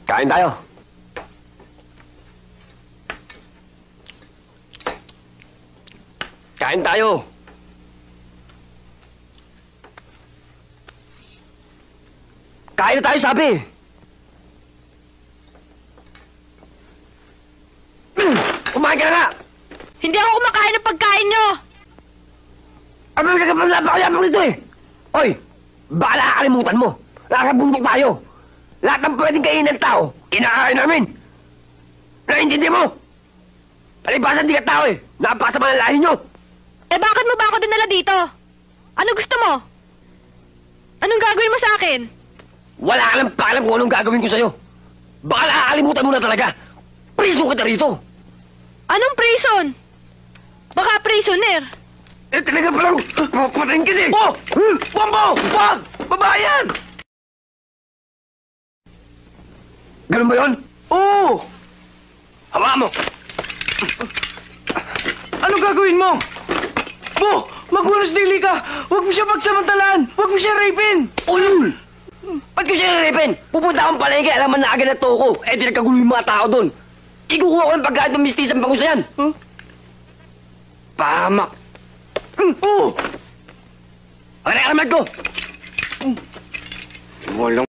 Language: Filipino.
Kain tayo. Kain tayo. Kain na tayo, sabi. Kumain ka na nga. Hindi ako kumakain ng pagkain nyo! Ano napakayabang nito eh? Oy, baka nakakalimutan mo. Nakakabundok tayo. Lahat ng pwedeng kainin ng tao, kinakain namin. Naintindi mo? Palibasan di ka tao eh. Napakasama ng lahi nyo. Eh bakit mo ba ako dinala dito? Ano gusto mo? Anong gagawin mo sa akin? Wala ka nang paalam kung anong gagawin ko sa'yo. Baka nakakalimutan mo na talaga. Priso kita rito. Anong prison? Baka prisoner. Eh, talaga palang papatayin kita eh. Oh! Bombo! Wag! Babayan! Ganun ba yun? Oo! Hawa mo! Ano gagawin mo? Bo! Magwanos dili ka! Huwag mo siya pagsamantalaan! Huwag mo siya rapin! Ulul! Ba't ko siya niripin? Pupunta akong palengke, alaman na agad na toko. Eh, di nagkagulo yung mga tao doon. Ikukuha ko ng pagkain ng mistisang bangus na yan. Huh? Pahamak. Oo! Ang reklamat ko! Walang